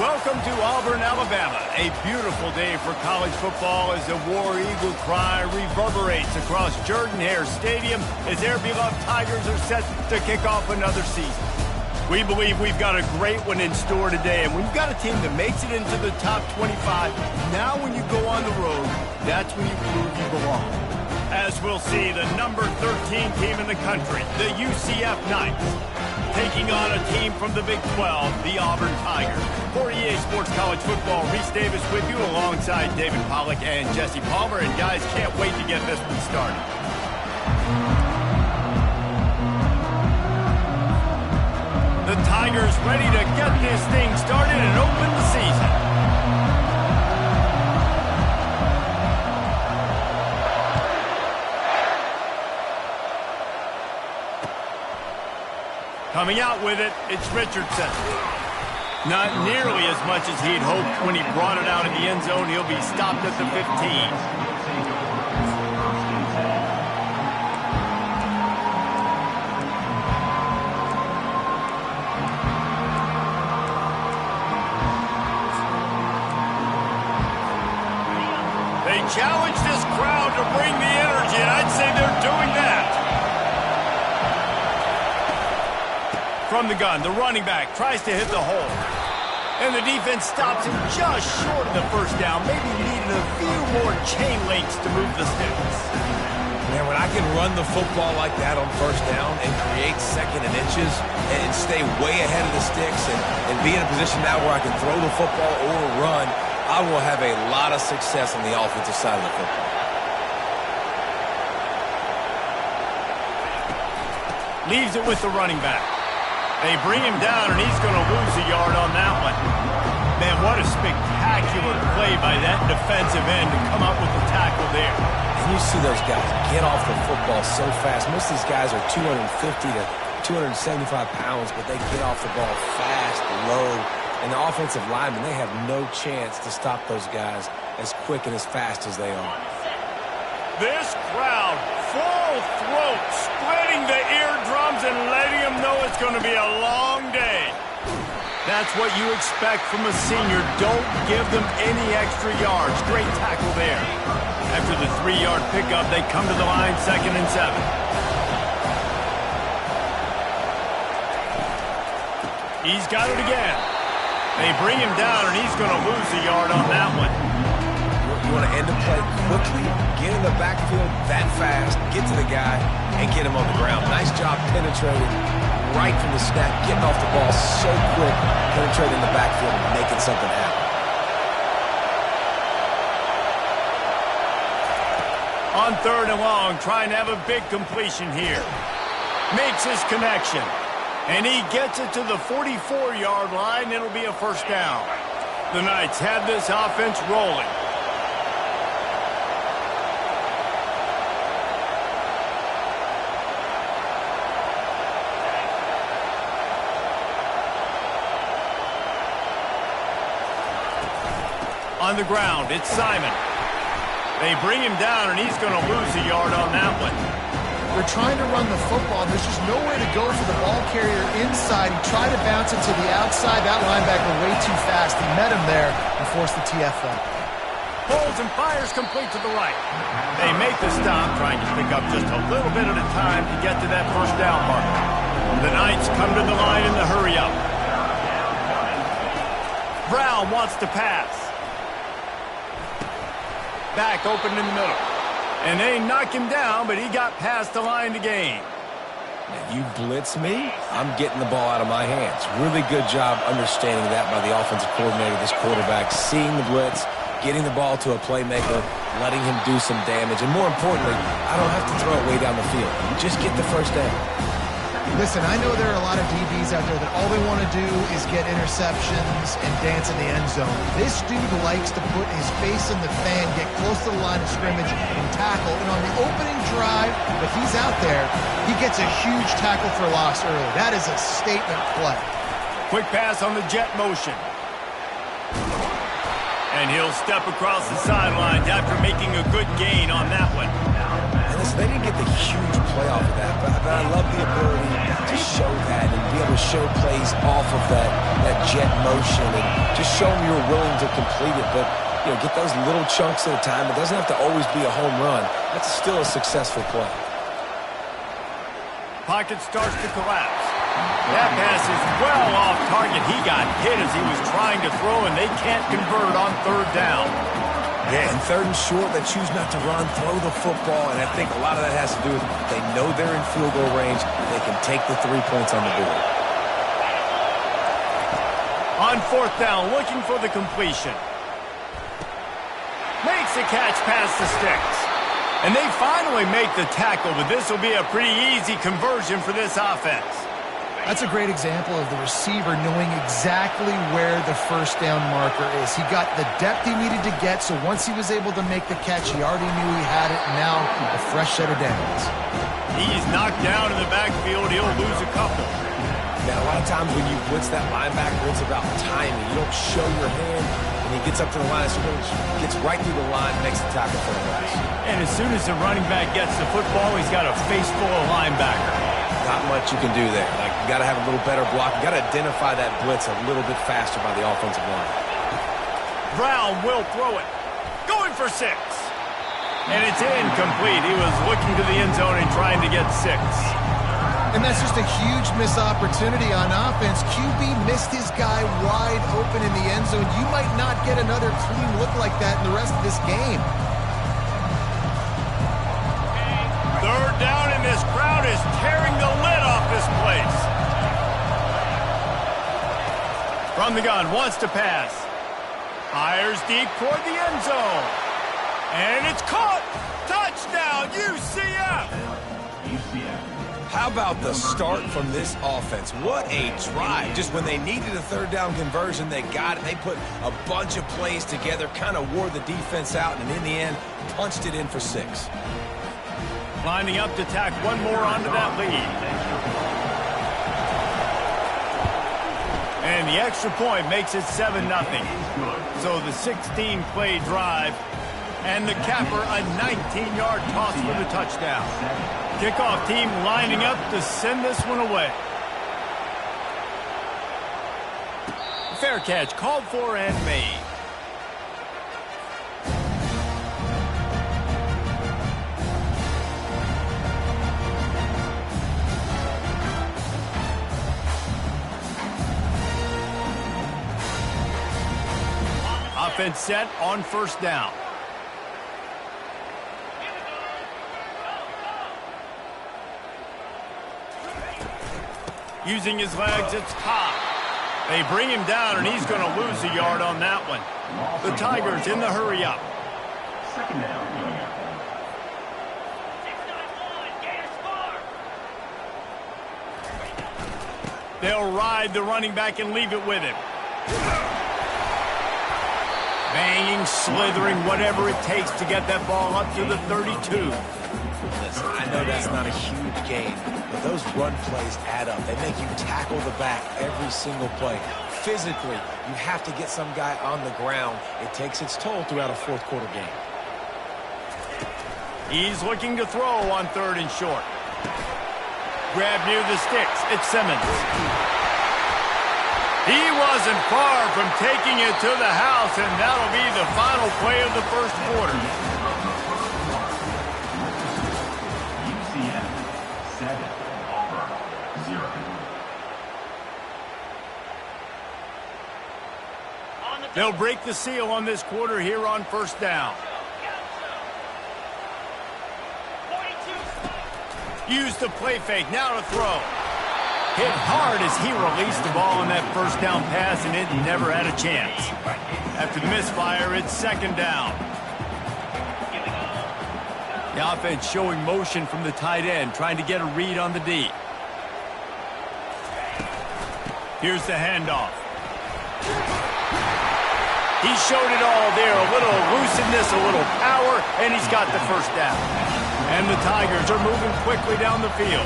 Welcome to Auburn, Alabama. A beautiful day for college football as the War Eagle cry reverberates across Jordan-Hare Stadium as their beloved Tigers are set to kick off another season. We believe we've got a great one in store today, and when you've got a team that makes it into the top 25, now when you go on the road, that's when you prove you belong. As we'll see, the number 13 team in the country, the UCF Knights, taking on a team from the Big 12, the Auburn Tigers. For EA Sports College Football, Reese Davis with you alongside David Pollack and Jesse Palmer. And guys, can't wait to get this one started. The Tigers ready to get this thing started and open the season. Coming out with it, it's Richardson. Not nearly as much as he'd hoped when he brought it out in the end zone. He'll be stopped at the 15. They challenge this crowd to bring the energy, and I'd say they're doing that. From the gun, the running back tries to hit the hole. And the defense stops him just short of the first down. Maybe needed a few more chain links to move the sticks. Man, when I can run the football like that on first down and create second and inches and stay way ahead of the sticks and be in a position now where I can throw the football or run, I will have a lot of success on the offensive side of the football. Leaves it with the running back. They bring him down, and he's going to lose a yard on that one. Man, what a spectacular play by that defensive end to come up with the tackle there. And you see those guys get off the football so fast. Most of these guys are 250 to 275 pounds, but they get off the ball fast, low. And the offensive linemen, they have no chance to stop those guys as quick and as fast as they are. This crowd, full throat, splitting the eardrums and letting them know it's going to be a long day. That's what you expect from a senior. Don't give them any extra yards. Great tackle there. After the 3-yard pickup, they come to the line, 2nd and 7. He's got it again. They bring him down, and he's going to lose a yard on that one. You want to end the play quickly, get in the backfield that fast, get to the guy, and get him on the ground. Nice job penetrating right from the snap, getting off the ball so quick, penetrating the backfield and making something happen. On 3rd and long, trying to have a big completion here. Makes his connection. And he gets it to the 44-yard line. It'll be a first down. The Knights have this offense rolling. On the ground, it's Simon. They bring him down, and he's going to lose a yard on that one. They're trying to run the football. There's just nowhere to go for the ball carrier inside. He tried to bounce it to the outside. That linebacker way too fast. He met him there and forced the TFL. Holds and fires complete to the right. They make the stop, trying to pick up just a little bit at a time to get to that first down mark. The Knights come to the line in the hurry-up. Brown wants to pass. Back open in the middle. And they knock him down, but he got past the line to gain. Now, you blitz me, I'm getting the ball out of my hands. Really good job understanding that by the offensive coordinator, this quarterback, seeing the blitz, getting the ball to a playmaker, letting him do some damage. And more importantly, I don't have to throw it way down the field. Just get the first down. Listen, I know there are a lot of DBs out there that all they want to do is get interceptions and dance in the end zone. This dude likes to put his face in the fan, get close to the line of scrimmage, and tackle. And on the opening drive, but he's out there, he gets a huge tackle for loss early. That is a statement play. Quick pass on the jet motion. And he'll step across the sidelines after making a good gain on that one. And this So they didn't get the huge play off of that, but I love the ability to show that and be able to show plays off of that jet motion and just show them you're willing to complete it. But, you know, get those little chunks at a time. It doesn't have to always be a home run. That's still a successful play. Pocket starts to collapse. That pass is well off target. He got hit as he was trying to throw, and they can't convert on third down. Yeah, and third and short, they choose not to run, throw the football, and I think a lot of that has to do with they know they're in field goal range. They can take the 3 points on the board. On fourth down, looking for the completion. Makes a catch past the sticks. And they finally make the tackle, but this will be a pretty easy conversion for this offense. That's a great example of the receiver knowing exactly where the first down marker is. He got the depth he needed to get, so once he was able to make the catch, he already knew he had it, and now a fresh set of downs. He's knocked down in the backfield. He'll lose a couple. Now, a lot of times when you blitz that linebacker, it's about timing. You don't show your hand, and he gets up to the line, so he gets right through the line, makes the tackle for the loss. And as soon as the running back gets the football, he's got a face full of linebacker. Not much you can do there. Like, you got to have a little better block. You got to identify that blitz a little bit faster by the offensive line. Brown will throw it. Going for 6. And it's incomplete. He was looking to the end zone and trying to get 6. And that's just a huge missed opportunity on offense. QB missed his guy wide open in the end zone. You might not get another clean look like that in the rest of this game. Third down, and this crowd is tearing the lid off this place. From the gun, wants to pass. Fires deep toward the end zone. And it's caught. Touchdown, UCF. How about the start from this offense? What a drive. Just when they needed a third down conversion, they got it. They put a bunch of plays together, kind of wore the defense out, and in the end, punched it in for 6. Lining up to tack one more onto that lead. And the extra point makes it 7-0. So the 16-play drive and the capper a 19-yard toss for the touchdown. Kickoff team lining up to send this one away. Fair catch called for and made. Offense set on first down. Using his legs, it's Cobb. They bring him down, and he's going to lose a yard on that one. The Tigers in the hurry up. Second down. They'll ride the running back and leave it with him. Banging, slithering, whatever it takes to get that ball up to the 32. Listen, I know that's not a huge gain, but those run plays add up. They make you tackle the back every single play. Physically, you have to get some guy on the ground. It takes its toll throughout a fourth quarter game. He's looking to throw on third and short. Grab near the sticks. It's Simmons. He wasn't far from taking it to the house, and that'll be the final play of the first quarter. UCF 7, Auburn 0. They'll break the seal on this quarter here on first down. Use the play fake, now to throw. Hit hard as he released the ball on that first down pass, and it never had a chance. After the misfire, it's second down. The offense showing motion from the tight end, trying to get a read on the D. Here's the handoff. He showed it all there, a little elusiveness, a little power, and he's got the first down. And the Tigers are moving quickly down the field.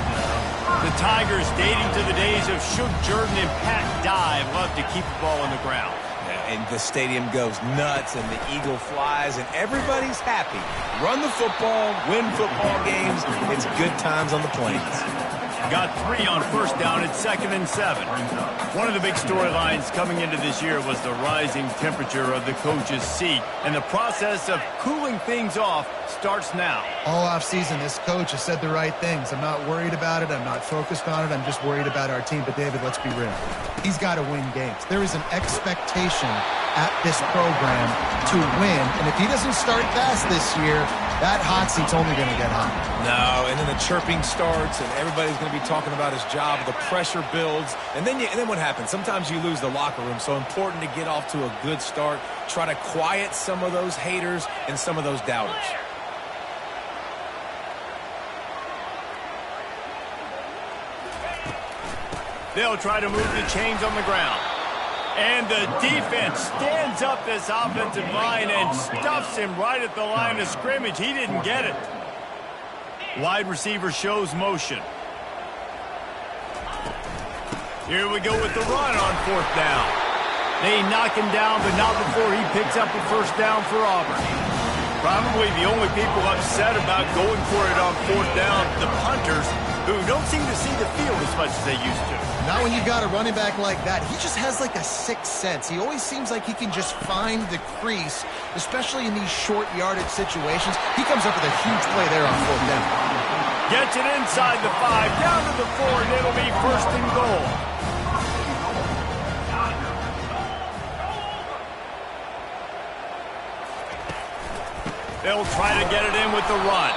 The Tigers, dating to the days of Shug Jordan and Pat Dye, love to keep the ball on the ground. Yeah, and the stadium goes nuts, and the eagle flies, and everybody's happy. Run the football, win football games. It's good times on the Plains. Got 3 on first down at 2nd and 7. One of the big storylines coming into this year was the rising temperature of the coach's seat, and the process of cooling things off starts now. All offseason, this coach has said the right things. I'm not worried about it. I'm not focused on it. I'm just worried about our team. But, David, let's be real. He's got to win games. There is an expectation at this program to win, and if he doesn't start fast this year, that hot seat's only going to get hot. No, and then the chirping starts, and everybody's going to be talking about his job. The pressure builds, and then what happens? Sometimes you lose the locker room, so important to get off to a good start. Try to quiet some of those haters and some of those doubters. They'll try to move the chains on the ground. And the defense stands up this offensive line and stuffs him right at the line of scrimmage. He didn't get it. Wide receiver shows motion. Here we go with the run on 4th down. They knock him down, but not before he picks up a first down for Auburn. Probably the only people upset about going for it on 4th down, the punters, who don't seem to see the field as much as they used to. Not when you've got a running back like that. He just has like a sixth sense. He always seems like he can just find the crease, especially in these short yardage situations. He comes up with a huge play there on 4th down. Gets it inside the 5, down to the 4, and it'll be 1st and goal. They'll try to get it in with the run.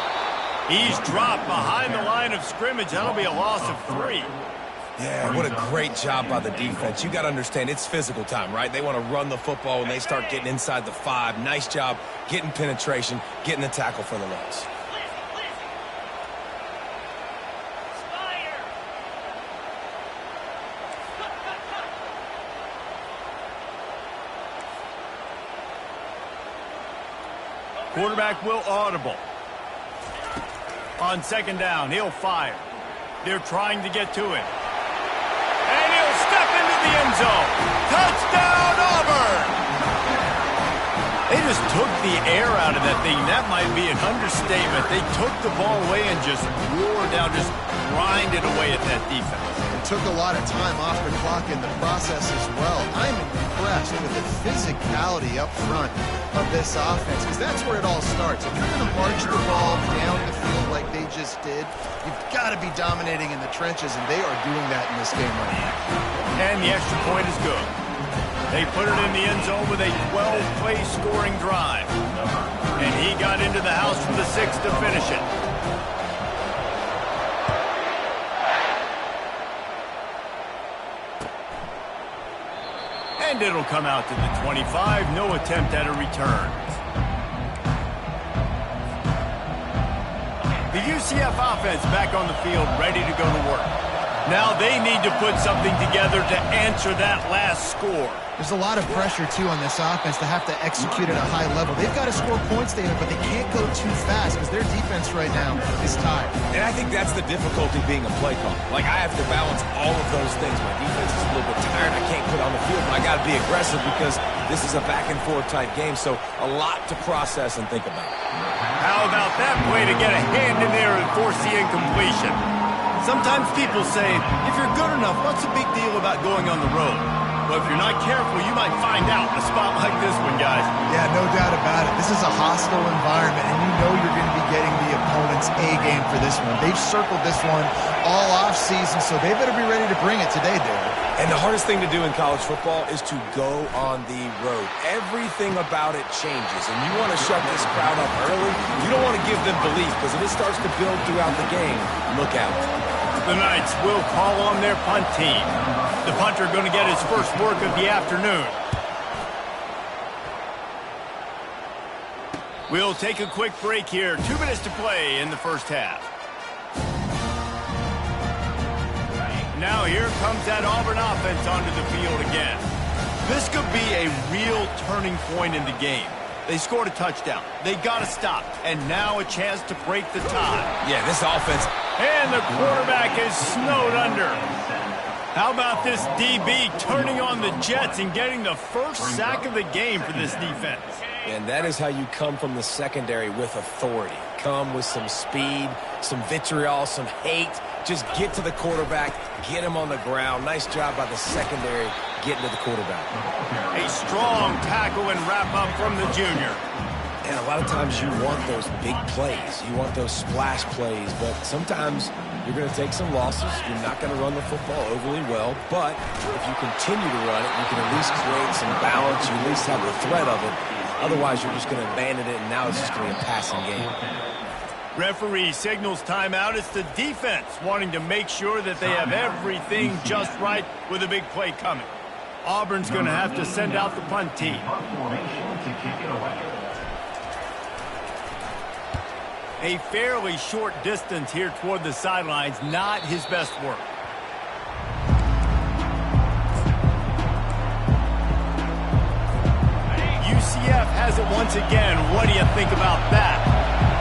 He's dropped behind the line of scrimmage. That'll be a loss of 3. Yeah, what a great job by the defense. You got to understand, it's physical time, right? They want to run the football when they start getting inside the 5. Nice job getting penetration, getting the tackle for the loss. Quarterback will audible. On 2nd down, he'll fire. They're trying to get to it. And he'll step into the end zone. Touchdown, Auburn! They just took the air out of that thing. That might be an understatement. They took the ball away and just roared down, just grinded away at that defense. It took a lot of time off the clock in the process as well. I'm impressed with the physicality up front of this offense, because that's where it all starts. If you're going to march the ball down the field like they just did, you've got to be dominating in the trenches, and they are doing that in this game right now. And the extra point is good. They put it in the end zone with a 12-play scoring drive. And he got into the house from the 6 to finish it. And it'll come out to the 25. No attempt at a return. The UCF offense back on the field, ready to go to work. Now they need to put something together to answer that last score. There's a lot of pressure, too, on this offense to have to execute at a high level. They've got to score points, David, but they can't go too fast because their defense right now is tired. And I think that's the difficulty being a play caller. Like, I have to balance all of those things. My defense is a little bit tired. I can't put on the field, but I got to be aggressive because this is a back-and-forth type game, so a lot to process and think about. How about that play to get a hand in there and force the incompletion? Sometimes people say, if you're good enough, what's the big deal about going on the road? Well, if you're not careful, you might find out in a spot like this one, guys. Yeah, no doubt about it. This is a hostile environment, and you know you're going to be getting the opponent's A game for this one. They've circled this one all offseason, so they better be ready to bring it today, David. And the hardest thing to do in college football is to go on the road. Everything about it changes, and you want to shut this crowd up early. You don't want to give them belief, because if it starts to build throughout the game, look out. The Knights will call on their punt team. The punter going to get his first work of the afternoon. We'll take a quick break here. 2 minutes to play in the first half. Now here comes that Auburn offense onto the field again. This could be a real turning point in the game. They scored a touchdown. They got to stop. And now a chance to break the tie. Yeah, this offense. And the quarterback is snowed under. How about this DB turning on the Jets and getting the first sack of the game for this defense? And that is how you come from the secondary with authority. Come with some speed, some vitriol, some hate. Just get to the quarterback, get him on the ground. Nice job by the secondary getting to the quarterback. A strong tackle and wrap-up from the junior. And a lot of times you want those big plays. You want those splash plays, but sometimes you're going to take some losses. You're not going to run the football overly well, but if you continue to run it, you can at least create some balance. You at least have the threat of it. Otherwise, you're just going to abandon it, and now it's just going to be a passing game. Referee signals timeout. It's the defense wanting to make sure that they have everything just right with a big play coming. Auburn's going to have to send out the punt team. A fairly short distance here toward the sidelines, not his best work. UCF has it once again. What do you think about that?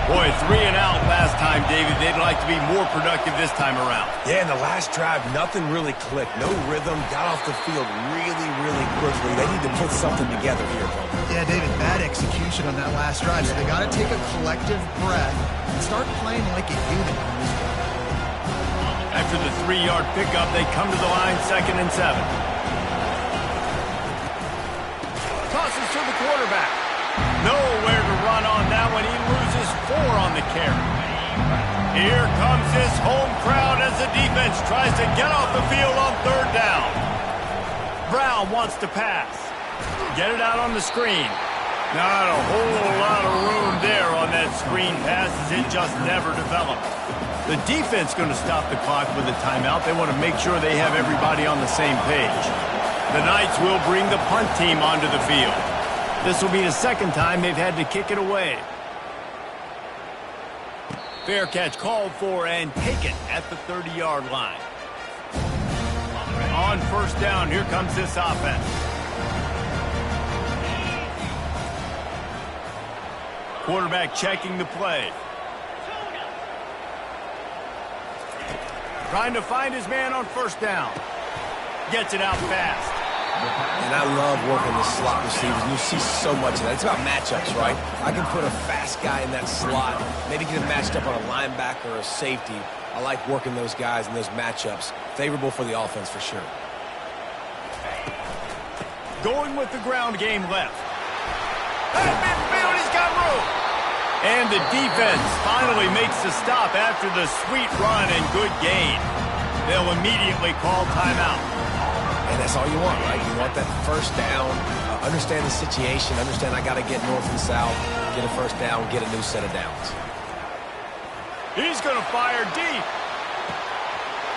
Boy, 3 and out last time, David. They'd like to be more productive this time around. Yeah, in the last drive, nothing really clicked. No rhythm. Got off the field really, really quickly. They need to put something together here. Yeah, David, bad execution on that last drive. So they got to take a collective breath and start playing like a unit on this one. After the 3-yard pickup, they come to the line, 2nd and 7. Tosses to the quarterback. Nowhere to run on that one. He loses 4 on the carry. Here comes this home crowd as the defense tries to get off the field on 3rd down. Brown wants to pass. Get it out on the screen. Not a whole lot of room there on that screen pass as it just never developed. The defense going to stop the clock with a timeout. They want to make sure they have everybody on the same page. The Knights will bring the punt team onto the field. This will be the 2nd time they've had to kick it away. Fair catch called for and taken at the 30-yard line. On 1st down, here comes this offense. Quarterback checking the play. Trying to find his man on 1st down. Gets it out fast. And I love working the slot receivers. And you see so much of that. It's about matchups, right? I can put a fast guy in that slot, maybe get him matched up on a linebacker or a safety. I like working those guys in those matchups. Favorable for the offense for sure. Going with the ground game left. At midfield, he's got room. And the defense finally makes the stop after the sweet run and good gain. They'll immediately call timeout. And that's all you want, right? You want that 1st down, understand the situation, understand I got to get north and south, get a 1st down, get a new set of downs. He's going to fire deep.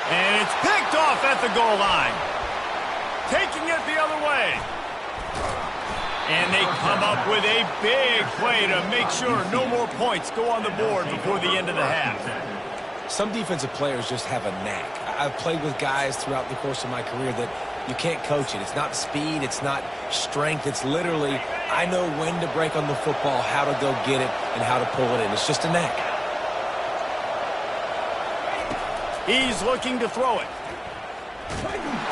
And it's picked off at the goal line. Taking it the other way. And they come up with a big play to make sure no more points go on the board before the end of the half. Some defensive players just have a knack. I've played with guys throughout the course of my career that you can't coach it. It's not speed. It's not strength. It's literally, I know when to break on the football, how to go get it, and how to pull it in. It's just a knack. He's looking to throw it.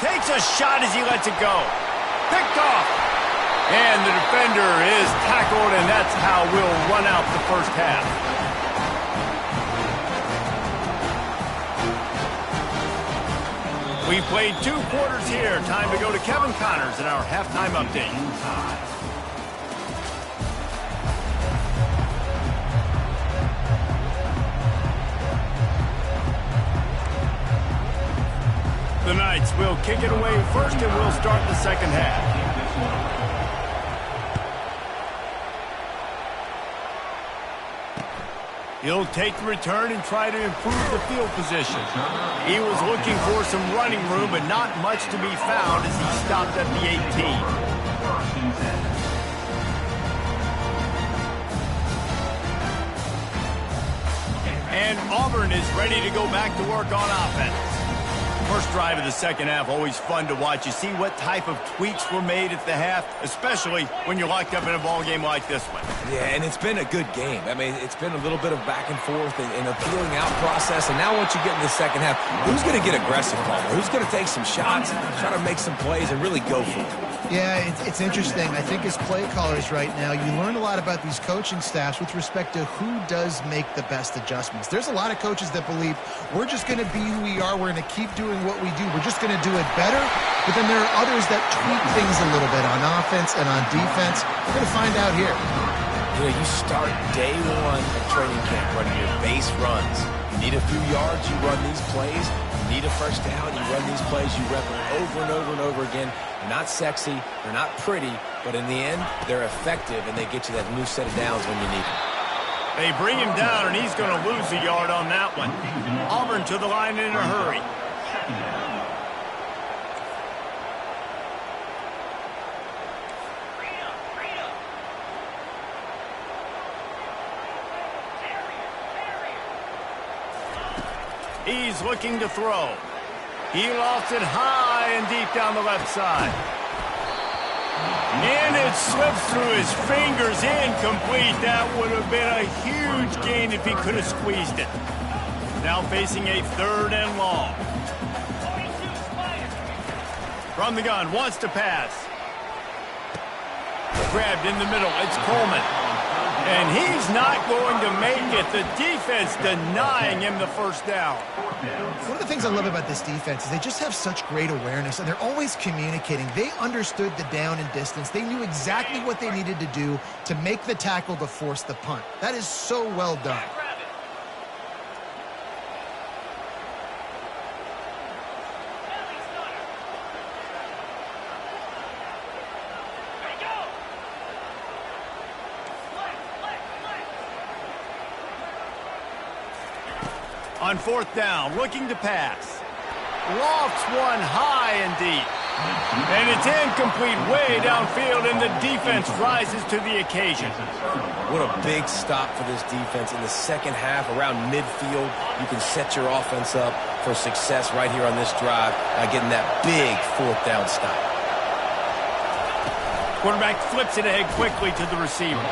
Takes a shot as he lets it go. Picked off. And the defender is tackled, and that's how we'll run out the 1st half. We played 2 quarters here. Time to go to Kevin Connors in our halftime update. The Knights will kick it away first, and we'll start the 2nd half. He'll take the return and try to improve the field position. He was looking for some running room, but not much to be found as he stopped at the 18. And Auburn is ready to go back to work on offense. First drive of the 2nd half, always fun to watch. You see what type of tweaks were made at the half, especially when you're locked up in a ball game like this one. Yeah, and it's been a good game. I mean, it's been a little bit of back and forth and a feeling out process. And now once you get in the second half, who's going to get aggressive, Palmer? Who's going to take some shots, try to make some plays, and really go for it? Yeah, it's interesting. I think as play callers right now, you learn a lot about these coaching staffs with respect to who does make the best adjustments. There's a lot of coaches that believe we're just going to be who we are. We're going to keep doing what we do. We're just going to do it better. But then there are others that tweak things a little bit on offense and on defense. We're going to find out here. You know, you start day one of training camp running your base runs. You need a few yards, you run these plays. You need a first down, you run these plays. You rep them over and over and over again. They're not sexy, they're not pretty, but in the end, they're effective, and they get you that new set of downs when you need them. They bring him down, and he's going to lose a yard on that one. Auburn to the line in a hurry. He's looking to throw. He lofts it high and deep down the left side. And it slips through his fingers, incomplete. That would have been a huge gain if he could have squeezed it. Now facing a 3rd and long. From the gun, wants to pass. Grabbed in the middle, it's Coleman. And he's not going to make it. The defense denying him the first down. One of the things I love about this defense is they just have such great awareness, and they're always communicating. They understood the down and distance. They knew exactly what they needed to do to make the tackle to force the punt. That is so well done. On 4th down, looking to pass. Lofts one high and deep. And it's incomplete way downfield, and the defense rises to the occasion. What a big stop for this defense in the second half. Around midfield, you can set your offense up for success right here on this drive by getting that big 4th down stop. Quarterback flips it ahead quickly to the receiver.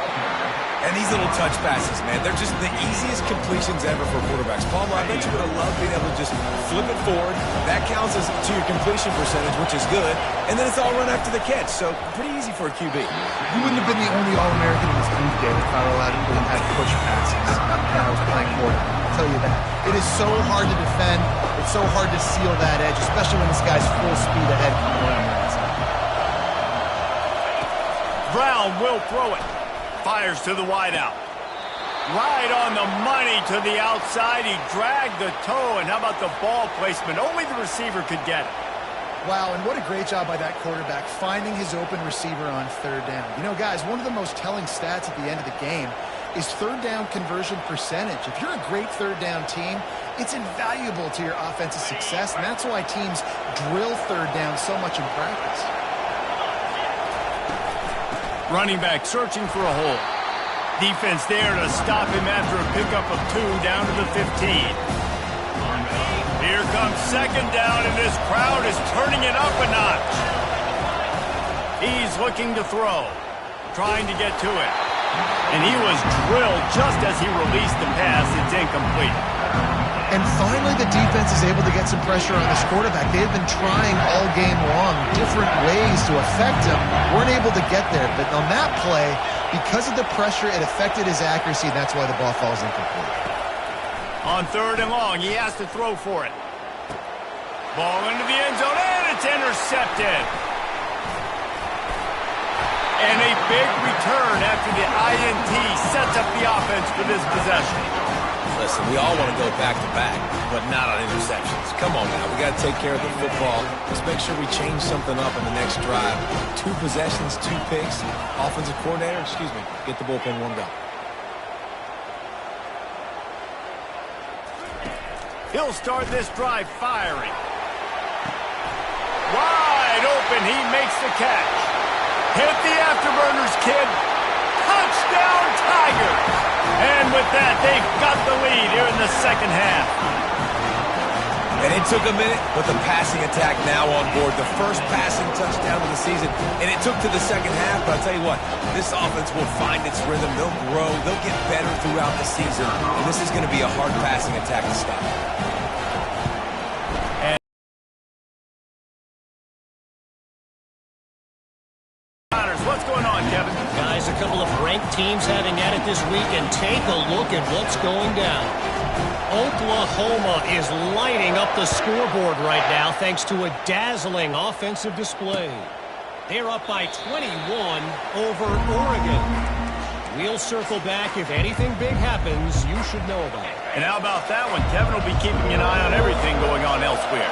And these little touch passes, man, they're just the easiest completions ever for quarterbacks. Palmer, I bet you would have loved being able to just flip it forward. That counts as to your completion percentage, which is good. And then it's all run after the catch, so pretty easy for a QB. You wouldn't have been the only All-American in this league, David, if I were allowed to even have push passes when I was playing quarterback. I'll tell you that. It is so hard to defend. It's so hard to seal that edge, especially when this guy's full speed ahead coming around the outside. Brown will throw it. Fires to the wideout. Right on the money to the outside. He dragged the toe, and how about the ball placement? Only the receiver could get it. Wow, and what a great job by that quarterback finding his open receiver on 3rd down. You know, guys, one of the most telling stats at the end of the game is 3rd down conversion percentage. If you're a great 3rd down team, it's invaluable to your offensive success, and that's why teams drill 3rd down so much in practice. Running back searching for a hole. Defense there to stop him after a pickup of 2 down to the 15. Here comes 2nd down, and this crowd is turning it up a notch. He's looking to throw, trying to get to it. And he was drilled just as he released the pass. It's incomplete. And finally, the defense is able to get some pressure on this quarterback. They've been trying all game long different ways to affect him. Weren't able to get there. But on that play, because of the pressure, it affected his accuracy, and that's why the ball falls incomplete. On 3rd and long, he has to throw for it. Ball into the end zone, and it's intercepted. And a big return after the INT sets up the offense for this possession. Listen, we all want to go back-to-back, but not on interceptions. Come on now, we got to take care of the football. Let's make sure we change something up in the next drive. 2 possessions, 2 picks. Offensive coordinator, get the bullpen warmed up. He'll start this drive firing. Wide open, he makes the catch. Hit the afterburners, kid. Touchdown, Tigers. And with that, they've got the lead here in the second half. And It took a minute, but the passing attack now on board. The first passing touchdown of the season, and it took to the second half, but I'll tell you what, this offense will find its rhythm. They'll grow. They'll get better throughout the season, and this is going to be a hard passing attack to stop. What's going on, Kevin? Guys, a couple of ranked teams having at it this week, and take a look at what's going down. Oklahoma is lighting up the scoreboard right now thanks to a dazzling offensive display. They're up by 21 over Oregon. We'll circle back. If anything big happens, you should know about it. And how about that one? Kevin will be keeping an eye on everything going on elsewhere.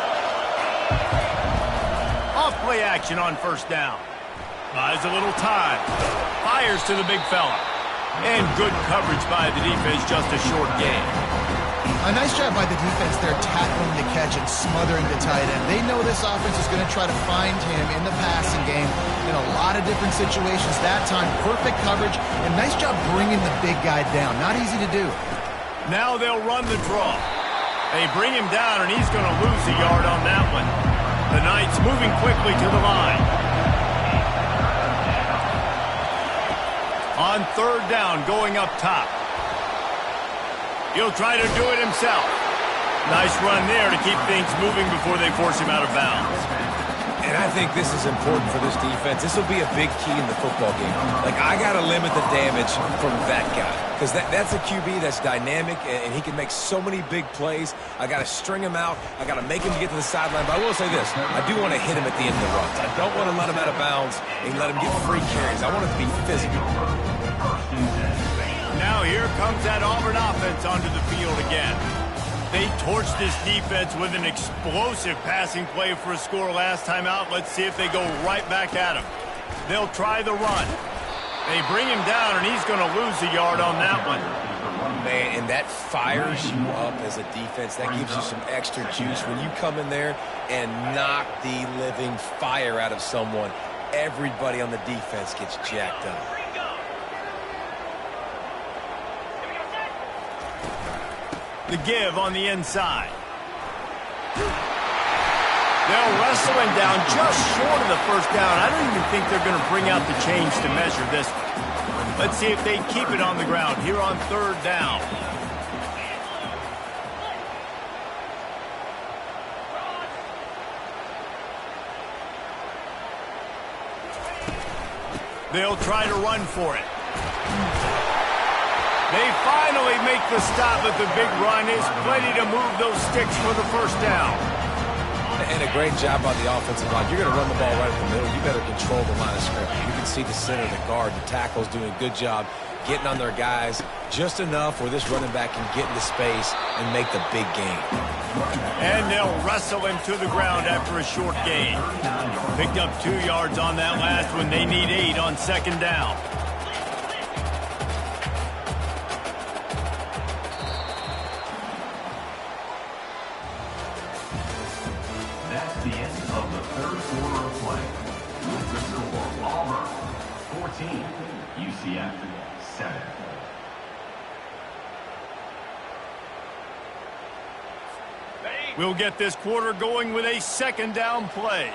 Off play action on first down. Buys a little time. Fires to the big fella. And good coverage by the defense, just a short gain. A nice job by the defense there tackling the catch and smothering the tight end. They know this offense is going to try to find him in the passing game in a lot of different situations. That time, perfect coverage, and nice job bringing the big guy down. Not easy to do. Now they'll run the draw. They bring him down, and he's going to lose a yard on that one. The Knights moving quickly to the line. On third down, going up top. He'll try to do it himself. Nice run there to keep things moving before they force him out of bounds. And I think this is important for this defense. This will be a big key in the football game. Like, I got to limit the damage from that guy. Because that's a QB that's dynamic, and he can make so many big plays. I got to string him out. I got to make him get to the sideline. But I will say this. I do want to hit him at the end of the runs. I don't want to let him out of bounds and let him get free carries. I want it to be physical. Now here comes that Auburn offense onto the field again. They torched this defense with an explosive passing play for a score last time out. Let's see if they go right back at him. They'll try the run. They bring him down, and he's going to lose a yard on that one. Man, and that fires you up as a defense. That gives you some extra juice. When you come in there and knock the living fire out of someone, everybody on the defense gets jacked up. The give on the inside. They'll wrestle him down just short of the first down. I don't even think they're going to bring out the change to measure this. Let's see if they keep it on the ground here on third down. They'll try to run for it. They finally make the stop, but the big run is plenty to move those sticks for the first down. And a great job by the offensive line. You're going to run the ball right at the middle. You better control the line of scrimmage. You can see the center, the guard, the tackle's doing a good job getting on their guys just enough where this running back can get into space and make the big gain. And they'll wrestle him to the ground after a short gain. Picked up 2 yards on that last one. They need 8 on second down. That's the end of the third quarter of play. With the score, Auburn 14, UCF 7. We'll get this quarter going with a second down play.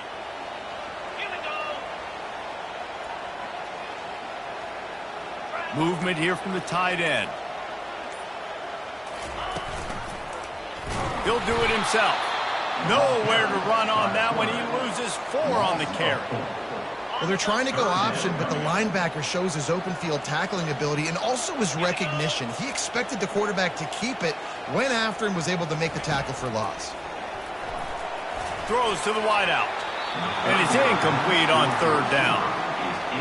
Movement here from the tight end. He'll do it himself. Nowhere to run on that one. He loses 4 on the carry. Well, they're trying to go option, but the linebacker shows his open field tackling ability and also his recognition. He expected the quarterback to keep it, went after him, was able to make the tackle for loss. Throws to the wideout. And it's incomplete on third down.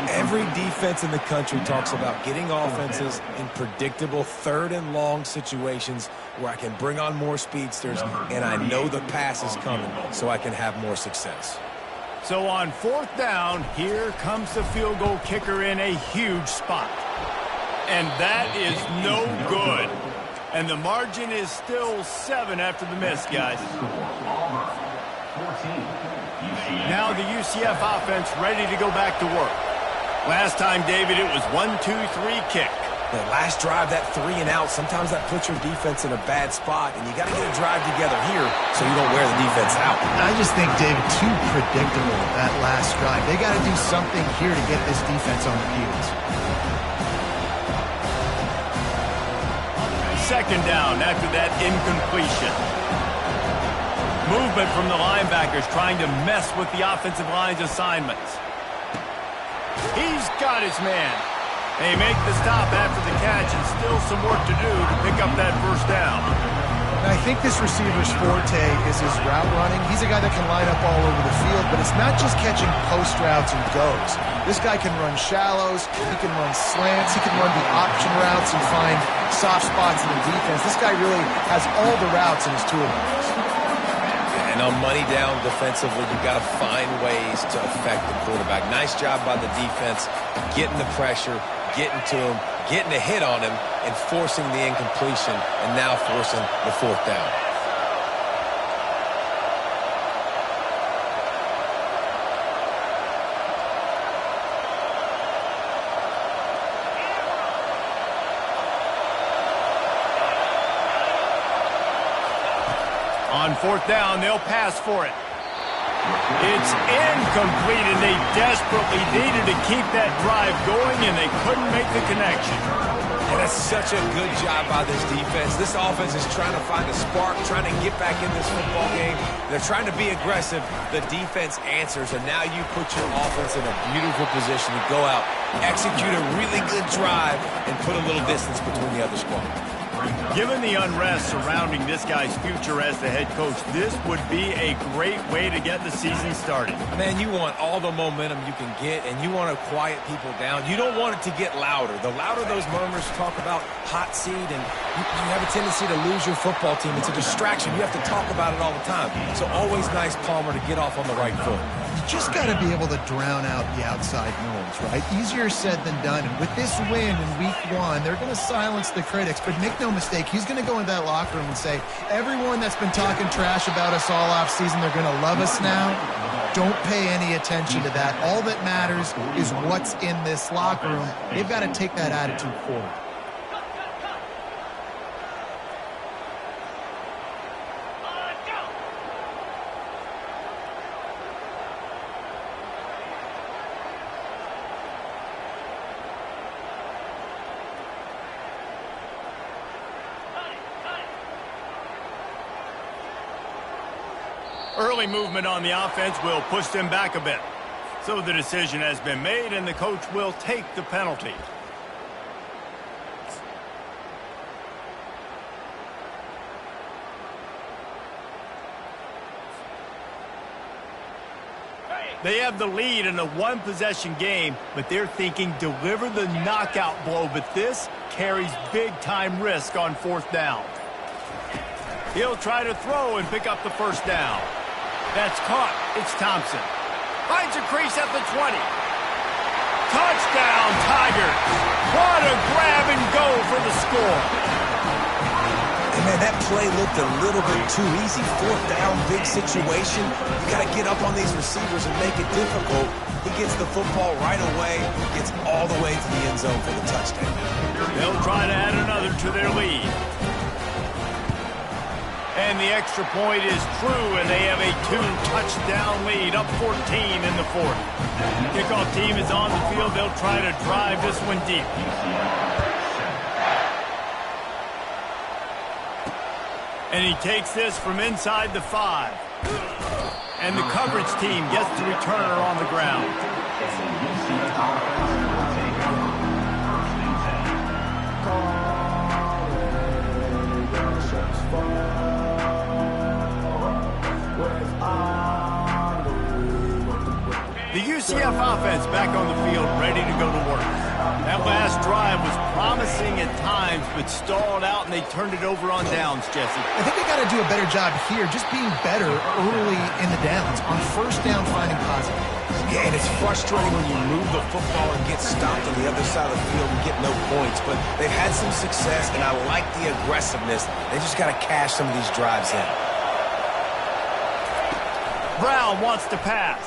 Every defense in the country talks about getting offenses in predictable third and long situations where I can bring on more speedsters and I know the pass is coming so I can have more success. So on fourth down, here comes the field goal kicker in a huge spot. And that is no good. And the margin is still 7 after the miss, guys. Now the UCF offense ready to go back to work. Last time, David, it was 1-2-3 kick. The last drive, that 3 and out, sometimes that puts your defense in a bad spot, and you got to get a drive together here so you don't wear the defense out. I just think, David, too predictable, that last drive. They got to do something here to get this defense on their heels. Second down after that incompletion. Movement from the linebackers trying to mess with the offensive line's assignments. He's got his man. They make the stop after the catch, and still some work to do to pick up that first down. I think this receiver's forte is his route running. He's a guy that can line up all over the field, but it's not just catching post routes and goes. This guy can run shallows, he can run slants, he can run the option routes and find soft spots in the defense. This guy really has all the routes in his toolbox. And on money down defensively, you've got to find ways to affect the quarterback. Nice job by the defense, getting the pressure, getting to him, getting a hit on him, and forcing the incompletion, and now forcing the fourth down. On fourth down, they'll pass for it. It's incomplete, and they desperately needed to keep that drive going, and they couldn't make the connection. And that's such a good job by this defense. This offense is trying to find a spark, trying to get back in this football game. They're trying to be aggressive. The defense answers, and now you put your offense in a beautiful position to go out, execute a really good drive, and put a little distance between the other squad. Given the unrest surrounding this guy's future as the head coach, this would be a great way to get the season started. Man, you want all the momentum you can get, and you want to quiet people down. You don't want it to get louder. The louder those murmurs talk about hot seat, and you have a tendency to lose your football team. It's a distraction. You have to talk about it all the time. So always nice, Palmer, to get off on the right foot. You just got to be able to drown out the outside noise, right? Easier said than done. And with this win in week 1, they're going to silence the critics. But make no mistake, he's going to go into that locker room and say, everyone that's been talking trash about us all off season, they're going to love us now. Don't pay any attention to that. All that matters is what's in this locker room. They've got to take that attitude forward. Early movement on the offense will push them back a bit. So the decision has been made, and the coach will take the penalty. They have the lead in a one-possession game, but they're thinking deliver the knockout blow, but this carries big-time risk on fourth down. He'll try to throw and pick up the first down. That's caught. It's Thompson. Finds a crease at the 20. Touchdown, Tigers. What a grab and go for the score. And man, that play looked a little bit too easy. Fourth down, big situation. You got to get up on these receivers and make it difficult. He gets the football right away, gets all the way to the end zone for the touchdown. They'll try to add another to their lead. And the extra point is true, and they have a 2-touchdown lead, up 14 in the fourth. Kickoff team is on the field. They'll try to drive this one deep. And he takes this from inside the 5. And the coverage team gets the returner on the ground. The UCF offense back on the field, ready to go to work. That last drive was promising at times, but stalled out, and they turned it over on downs, Jesse. I think they got to do a better job here, just being better early in the downs. On first down, finding positive. Yeah, and it's frustrating when you move the football and get stopped on the other side of the field and get no points. But they've had some success, and I like the aggressiveness. They just got to cash some of these drives in. Brown wants to pass.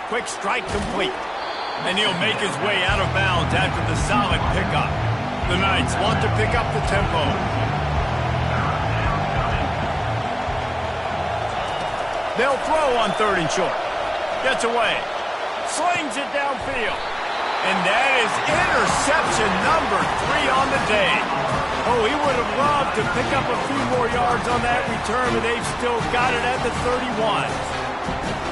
Quick strike complete. And he'll make his way out of bounds after the solid pickup. The Knights want to pick up the tempo. They'll throw on 3rd and short. Gets away. Slings it downfield. And that is interception number 3 on the day. Oh, he would have loved to pick up a few more yards on that return, but they've still got it at the 31.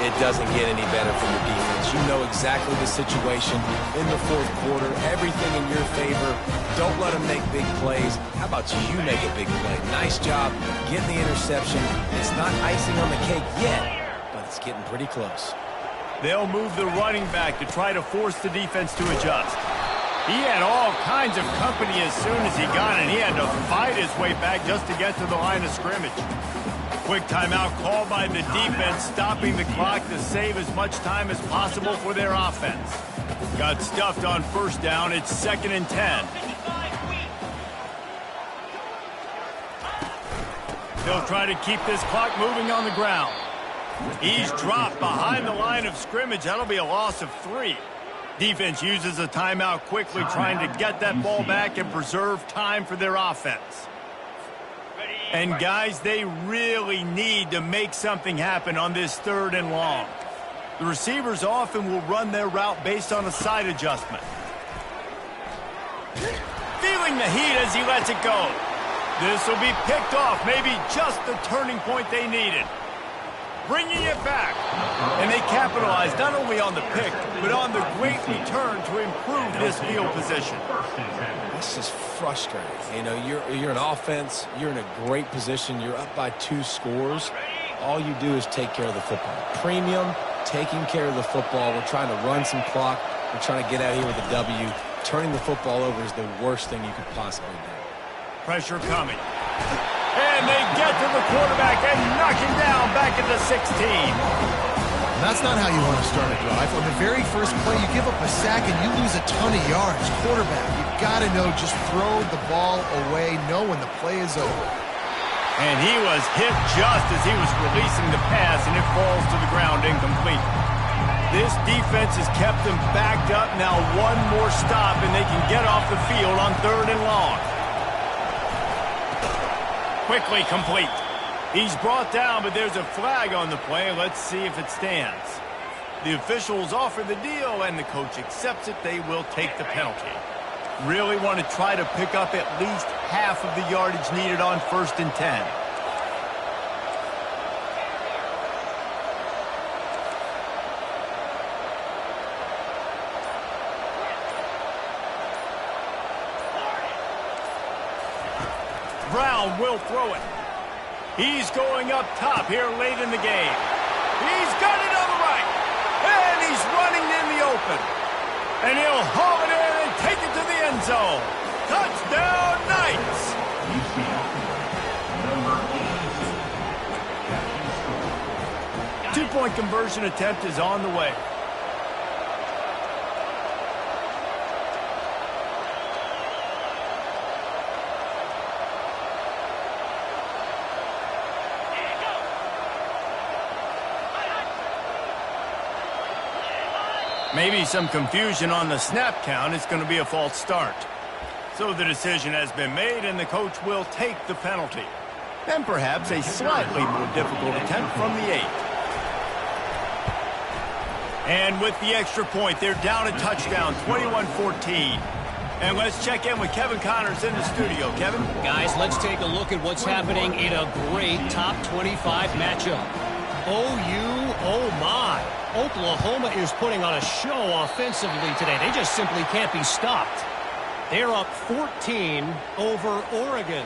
It doesn't get any better for your defense. You know exactly the situation in the 4th quarter. Everything in your favor. Don't let them make big plays. How about you make a big play? Nice job getting the interception. It's not icing on the cake yet, but it's getting pretty close. They'll move the running back to try to force the defense to adjust. He had all kinds of company as soon as he got it. He had to fight his way back just to get to the line of scrimmage. Quick timeout called by the defense, stopping the clock to save as much time as possible for their offense. Got stuffed on 1st down. It's 2nd and 10. They'll try to keep this clock moving on the ground. He's dropped behind the line of scrimmage. That'll be a loss of 3. Defense uses a timeout quickly, trying to get that ball back and preserve time for their offense. And guys, they really need to make something happen on this 3rd and long. The receivers often will run their route based on a side adjustment. Feeling the heat as he lets it go. This will be picked off, maybe just the turning point they needed. Bringing it back. And they capitalized not only on the pick, but on the great return to improve this field position. This is frustrating. You know, you're an offense. You're in a great position. You're up by 2 scores. All you do is take care of the football. Premium, taking care of the football. We're trying to run some clock. We're trying to get out here with a W. Turning the football over is the worst thing you could possibly do. Pressure coming. And they get to the quarterback and knock him down back at the 16. That's not how you want to start a drive. On the very first play, you give up a sack and you lose a ton of yards. Quarterback, you've got to know, just throw the ball away, know when the play is over. And he was hit just as he was releasing the pass, and it falls to the ground incomplete. This defense has kept them backed up. Now one more stop, and they can get off the field on 3rd and long. Quickly complete. He's brought down, but there's a flag on the play. Let's see if it stands. The officials offer the deal, and the coach accepts it. They will take the penalty. Really want to try to pick up at least half of the yardage needed on 1st and 10. Brown will throw it. He's going up top here late in the game. He's got it on the right. And he's running in the open. And he'll haul it in and take it to the end zone. Touchdown, Knights! Two-point conversion attempt is on the way. Maybe some confusion on the snap count. It's going to be a false start. So the decision has been made, and the coach will take the penalty. And perhaps a slightly more difficult attempt from the 8. And with the extra point, they're down a touchdown, 21-14. And let's check in with Kevin Connors in the studio. Kevin? Guys, let's take a look at what's happening in a great top 25 matchup. OU, oh my. Oklahoma is putting on a show offensively today. They just simply can't be stopped. They're up 14 over Oregon.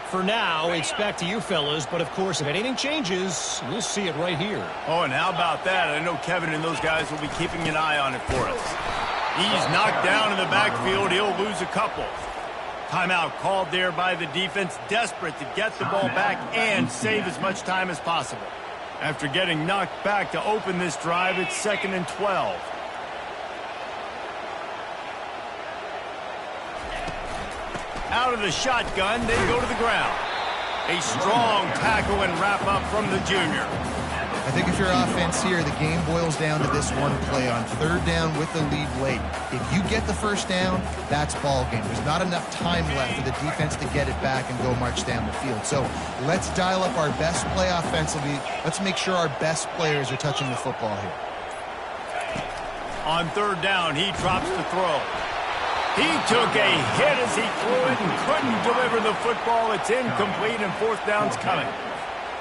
For now, it's back to you fellas, but of course, if anything changes, we'll see it right here. Oh, and how about that? I know Kevin and those guys will be keeping an eye on it for us. He's knocked down in the backfield. He'll lose a couple. Timeout called there by the defense, desperate to get the ball back and save as much time as possible. After getting knocked back to open this drive, it's 2nd and 12. Out of the shotgun, they go to the ground. A strong tackle and wrap up from the junior. I think if you're offense here, the game boils down to this one play on third down with the lead late. If you get the first down, that's ball game. There's not enough time left for the defense to get it back and go march down the field. So let's dial up our best play offensively. Let's make sure our best players are touching the football here. On third down, he drops the throw. He took a hit as he threw it and couldn't deliver the football. It's incomplete, and fourth down's coming.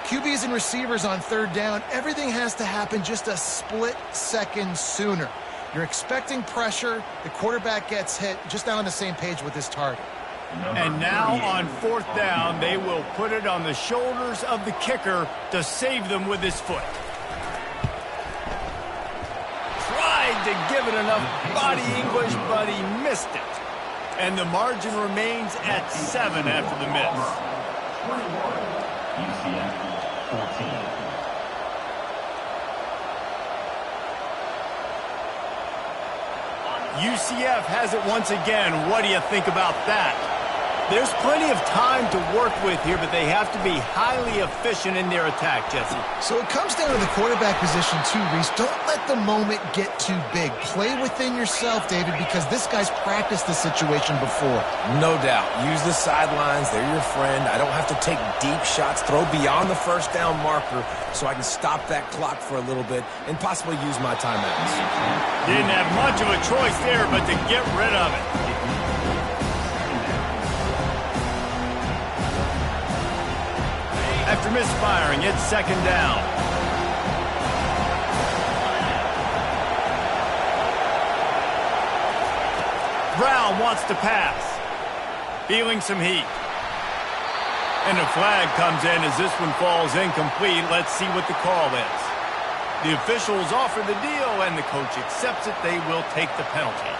QBs and receivers on third down, everything has to happen just a split second sooner. You're expecting pressure, the quarterback gets hit, just not on the same page with his target. And now on fourth down, they will put it on the shoulders of the kicker to save them with his foot. Tried to give it enough body English, but he missed it. And the margin remains at 7 after the miss. 21, UCF 14. UCF has it once again. What do you think about that? There's plenty of time to work with here, but they have to be highly efficient in their attack, Jesse. So it comes down to the quarterback position too, Reese. Don't let the moment get too big. Play within yourself, David, because this guy's practiced the situation before. No doubt. Use the sidelines. They're your friend. I don't have to take deep shots, throw beyond the first down marker so I can stop that clock for a little bit and possibly use my timeouts. Didn't have much of a choice there, but to get rid of it. After misfiring, it's second down. Brown wants to pass. Feeling some heat. And a flag comes in as this one falls incomplete. Let's see what the call is. The officials offer the deal, and the coach accepts it. They will take the penalty.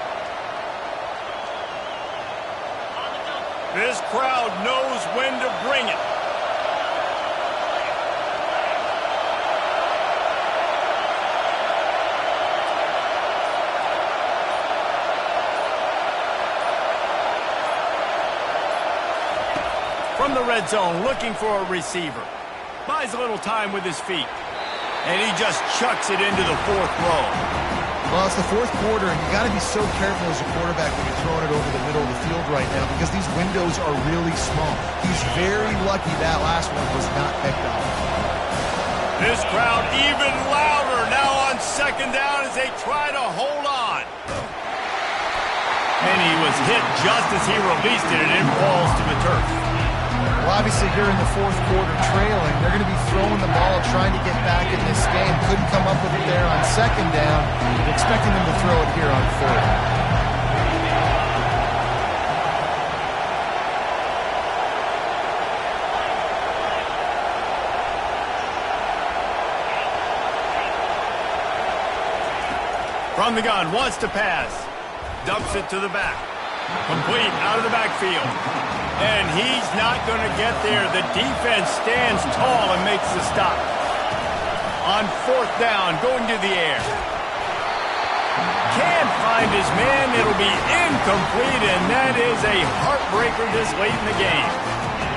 This crowd knows when to bring it. From the red zone, looking for a receiver. Buys a little time with his feet. And he just chucks it into the fourth row. Well, it's the fourth quarter, and you got to be so careful as a quarterback when you're throwing it over the middle of the field right now because these windows are really small. He's very lucky that last one was not picked up. This crowd even louder now on second down as they try to hold on. And he was hit just as he released it, and it falls to the turf. Well, obviously here in the fourth quarter trailing, they're going to be throwing the ball, trying to get back in this game. Couldn't come up with it there on second down. Expecting them to throw it here on third. From the gun, wants to pass. Dumps it to the back. Complete out of the backfield. And he's not going to get there. The defense stands tall and makes the stop. On fourth down, going to the air. Can't find his man. It'll be incomplete, and that is a heartbreaker this late in the game.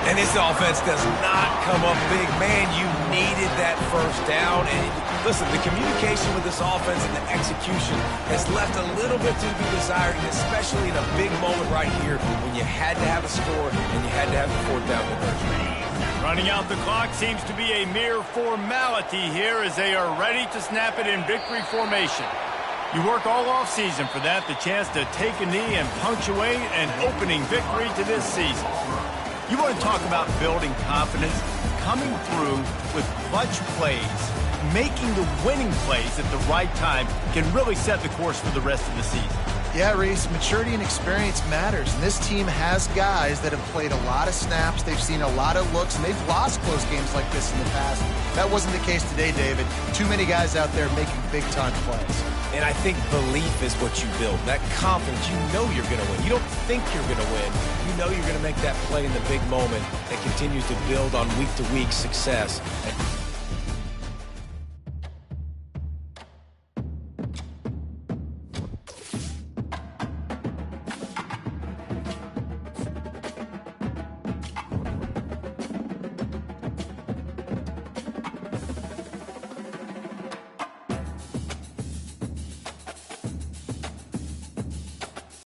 And this offense does not come up big. Man, you needed that first down. And listen, the communication with this offense and the execution has left a little bit to be desired, and especially in a big moment right here when you had to have a score and you had to have the fourth down conversion. Running out the clock seems to be a mere formality here as they are ready to snap it in victory formation. You work all offseason for that, the chance to take a knee and punctuate an opening victory to this season. You want to talk about building confidence, coming through with clutch plays, making the winning plays at the right time can really set the course for the rest of the season. Yeah, Reese, maturity and experience matters. And this team has guys that have played a lot of snaps. They've seen a lot of looks, and they've lost close games like this in the past. That wasn't the case today, David. Too many guys out there making big-time plays. And I think belief is what you build. That confidence, you know you're going to win. You don't think you're going to win. You know you're going to make that play in the big moment that continues to build on week-to-week success.